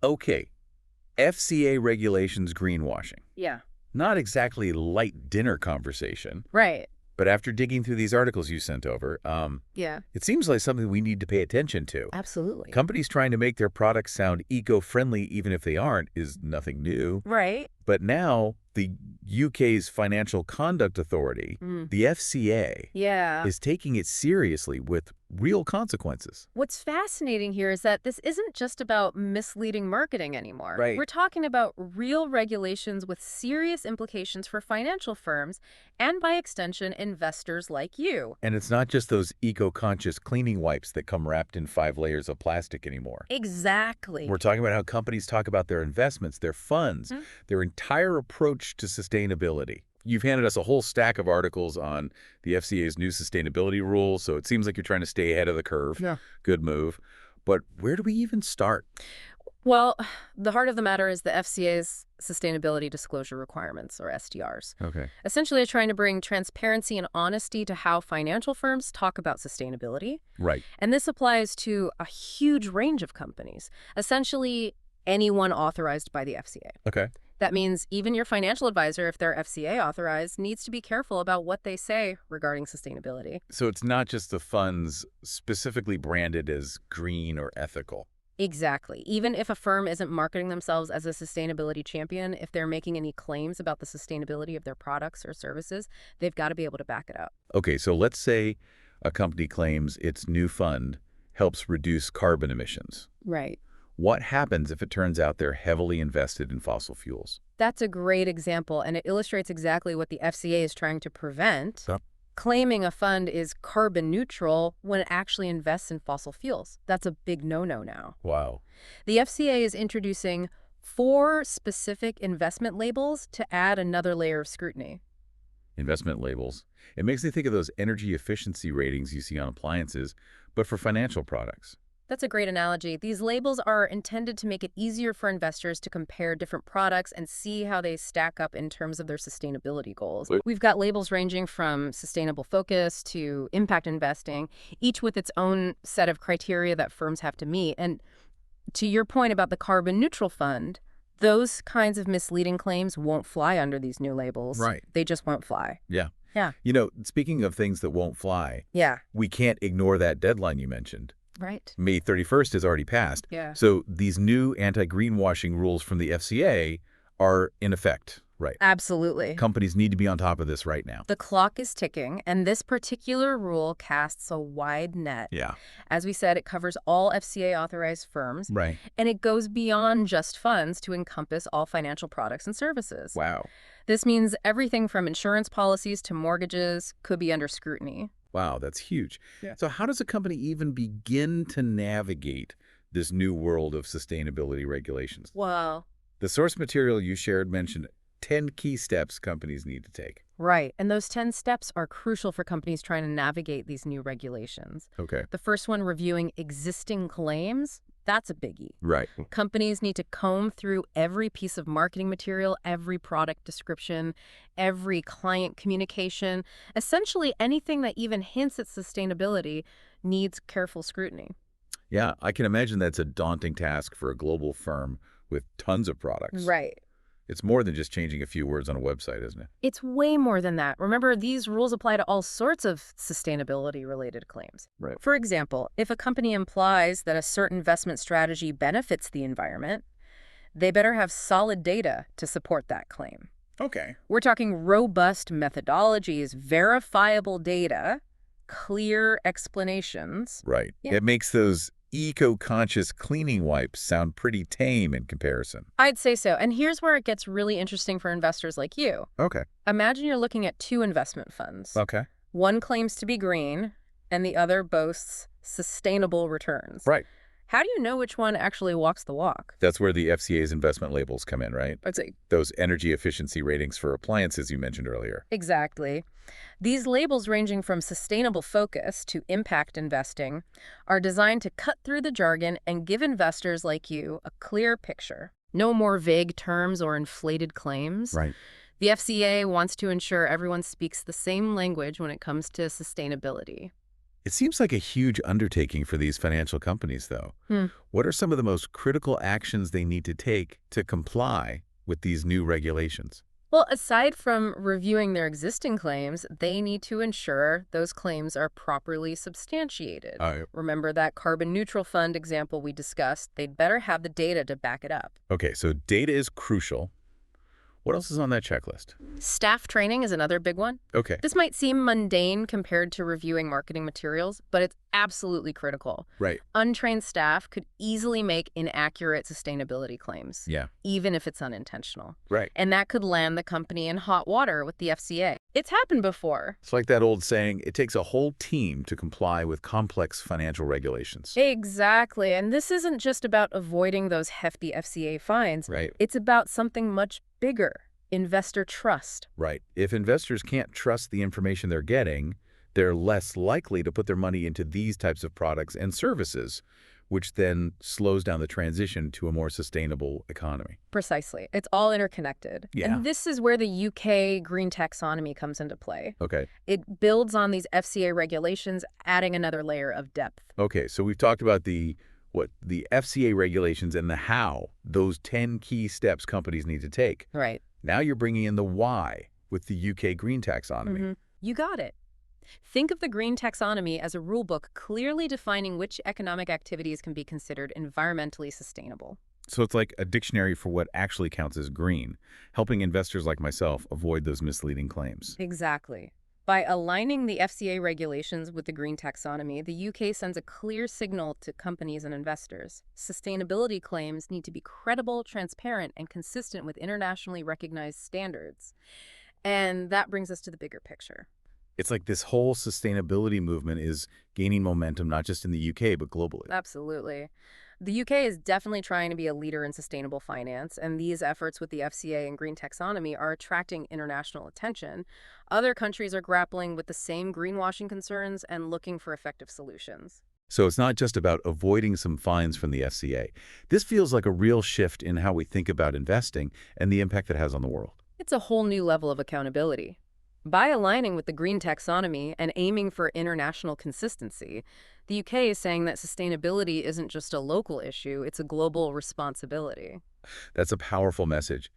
Okay, FCA regulations greenwashing. Yeah. Not exactly light dinner conversation, Right. but after digging through these articles you sent over, Yeah. it seems like something we need to pay attention to. Absolutely. Companies trying to make their products sound eco-friendly even if they aren't is nothing new. Right. But now the UK's Financial Conduct Authority, Mm. the FCA, Yeah. is taking it seriously with real consequences. What's fascinating here is that this isn't just about misleading marketing anymore. Right. We're talking about real regulations with serious implications for financial firms and, by extension, investors like you. And it's not just those eco-conscious cleaning wipes that come wrapped in 5 layers of plastic anymore. Exactly. We're talking about how companies talk about their investments, their funds, Mhm. their entire approach to sustainability. You've handed us a whole stack of articles on the FCA's new sustainability rules, so it seems like you're trying to stay ahead of the curve. Yeah. Good move. But where do we even start? Well, the heart of the matter is the FCA's sustainability disclosure requirements, or SDRs. Okay. Essentially, they're trying to bring transparency and honesty to how financial firms talk about sustainability. Right. And this applies to a huge range of companies, essentially anyone authorized by the FCA. Okay. That means even your financial advisor, if they're FCA authorized, needs to be careful about what they say regarding sustainability. So it's not just the funds specifically branded as green or ethical. Exactly. Even if a firm isn't marketing themselves as a sustainability champion, if they're making any claims about the sustainability of their products or services, they've got to be able to back it up. Okay, so let's say a company claims its new fund helps reduce carbon emissions. Right. What happens if it turns out they're heavily invested in fossil fuels? That's a great example, and it illustrates exactly what the FCA is trying to prevent. Yep. Claiming a fund is carbon neutral when it actually invests in fossil fuels. That's a big no-no now. Wow. The FCA is introducing 4 specific investment labels to add another layer of scrutiny. Investment labels. It makes me think of those energy efficiency ratings you see on appliances, but for financial products. That's a great analogy. These labels are intended to make it easier for investors to compare different products and see how they stack up in terms of their sustainability goals. Right. We've got labels ranging from sustainable focus to impact investing, each with its own set of criteria that firms have to meet. And to your point about the carbon neutral fund, those kinds of misleading claims won't fly under these new labels. Right. They just won't fly. Yeah. Yeah. You know, speaking of things that won't fly, Yeah. we can't ignore that deadline you mentioned. Right. May 31st has already passed. Yeah. So these new anti-greenwashing rules from the FCA are in effect, right? Absolutely. Companies need to be on top of this right now. The clock is ticking, and this particular rule casts a wide net. Yeah. As we said, it covers all FCA-authorized firms, Right. and it goes beyond just funds to encompass all financial products and services. Wow. This means everything from insurance policies to mortgages could be under scrutiny. Wow, that's huge. Yeah. So how does a company even begin to navigate this new world of sustainability regulations? Wow. The source material you shared mentioned 10 key steps companies need to take. Right, and those 10 steps are crucial for companies trying to navigate these new regulations. Okay. The first one, reviewing existing claims, that's a biggie. Right. Companies need to comb through every piece of marketing material, every product description, every client communication. Essentially, anything that even hints at sustainability needs careful scrutiny. Yeah, I can imagine that's a daunting task for a global firm with tons of products. Right. It's more than just changing a few words on a website, isn't it? It's way more than that. Remember, these rules apply to all sorts of sustainability-related claims. Right. For example, if a company implies that a certain investment strategy benefits the environment, they better have solid data to support that claim. Okay. We're talking robust methodologies, verifiable data, clear explanations. Right. Yeah. It makes those eco-conscious cleaning wipes sound pretty tame in comparison. I'd say so. And here's where it gets really interesting for investors like you. Okay. Imagine you're looking at 2 investment funds. Okay. One claims to be green, and the other boasts sustainable returns. Right. How do you know which one actually walks the walk? That's where the FCA's investment labels come in, right? I'd say Those energy efficiency ratings for appliances you mentioned earlier. exactly. These labels, ranging from sustainable focus to impact investing, are designed to cut through the jargon and give investors like you a clear picture. No more vague terms or inflated claims. Right. The FCA wants to ensure everyone speaks the same language when it comes to sustainability. It seems like a huge undertaking for these financial companies, though. Hmm. What are some of the most critical actions they need to take to comply with these new regulations? Well, aside from reviewing their existing claims, they need to ensure those claims are properly substantiated. Uh, Remember that carbon neutral fund example we discussed? They'd better have the data to back it up. okay, so data is crucial. What else is on that checklist? Staff training is another big one. Okay, This might seem mundane compared to reviewing marketing materials, but it's absolutely critical. right. Untrained staff could easily make inaccurate sustainability claims, Yeah, even if it's unintentional. right. And that could land the company in hot water with the FCA. It's happened before. It's like that old saying, it takes a whole team to comply with complex financial regulations. Exactly. And this isn't just about avoiding those hefty FCA fines. Right, It's about something much bigger, investor trust. right. If investors can't trust the information they're getting, they're less likely to put their money into these types of products and services, which then slows down the transition to a more sustainable economy. Precisely. It's all interconnected. Yeah. And this is where the UK green taxonomy comes into play. Okay. It builds on these FCA regulations, adding another layer of depth. Okay, so we've talked about the FCA regulations and the how, those 10 key steps companies need to take. Right. Now you're bringing in the why with the UK green taxonomy. You got it. Think of the green taxonomy as a rulebook clearly defining which economic activities can be considered environmentally sustainable. So it's like a dictionary for what actually counts as green, helping investors like myself avoid those misleading claims. Exactly. By aligning the FCA regulations with the green taxonomy, the UK sends a clear signal to companies and investors. Sustainability claims need to be credible, transparent, and consistent with internationally recognized standards. And that brings us to the bigger picture. It's like this whole sustainability movement is gaining momentum, not just in the UK, but globally. Absolutely. The UK is definitely trying to be a leader in sustainable finance, and these efforts with the FCA and green taxonomy are attracting international attention. Other countries are grappling with the same greenwashing concerns and looking for effective solutions. So it's not just about avoiding some fines from the FCA. This feels like a real shift in how we think about investing and the impact it has on the world. It's a whole new level of accountability. By aligning with the green taxonomy and aiming for international consistency, the UK is saying that sustainability isn't just a local issue, it's a global responsibility. That's a powerful message.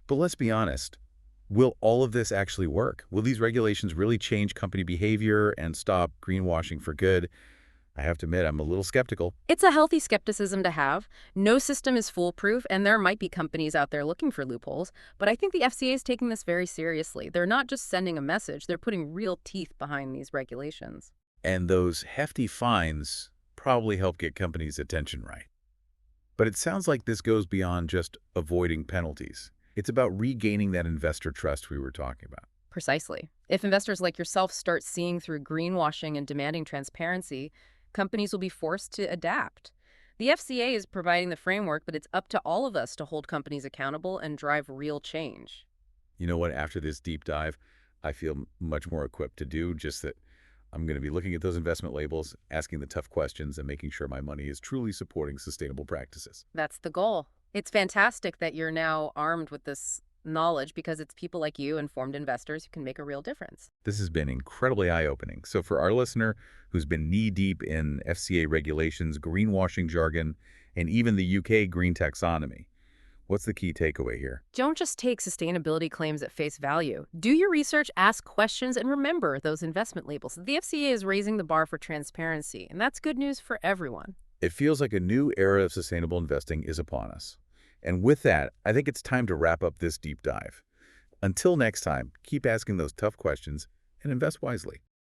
But let's be honest. Will all of this actually work? Will these regulations really change company behavior and stop greenwashing for good? I have to admit, I'm a little skeptical. It's a healthy skepticism to have. No system is foolproof, and there might be companies out there looking for loopholes, but I think the FCA is taking this very seriously. They're not just sending a message, they're putting real teeth behind these regulations. And those hefty fines probably help get companies' attention right. But it sounds like this goes beyond just avoiding penalties. It's about regaining that investor trust we were talking about. Precisely. If investors like yourself start seeing through greenwashing and demanding transparency, companies will be forced to adapt. The FCA is providing the framework, but it's up to all of us to hold companies accountable and drive real change. You know what? After this deep dive, I feel much more equipped to do just that. I'm going to be looking at those investment labels, asking the tough questions, and making sure my money is truly supporting sustainable practices. That's the goal. It's fantastic that you're now armed with this knowledge because it's people like you, informed investors, who can make a real difference. This has been incredibly eye-opening. So for our listener who's been knee-deep in FCA regulations, greenwashing jargon, and even the UK green taxonomy, what's the key takeaway here? Don't just take sustainability claims at face value. Do your research, ask questions, and remember those investment labels. The FCA is raising the bar for transparency, and that's good news for everyone. It feels like a new era of sustainable investing is upon us. And with that, I think it's time to wrap up this deep dive. Until next time, keep asking those tough questions and invest wisely.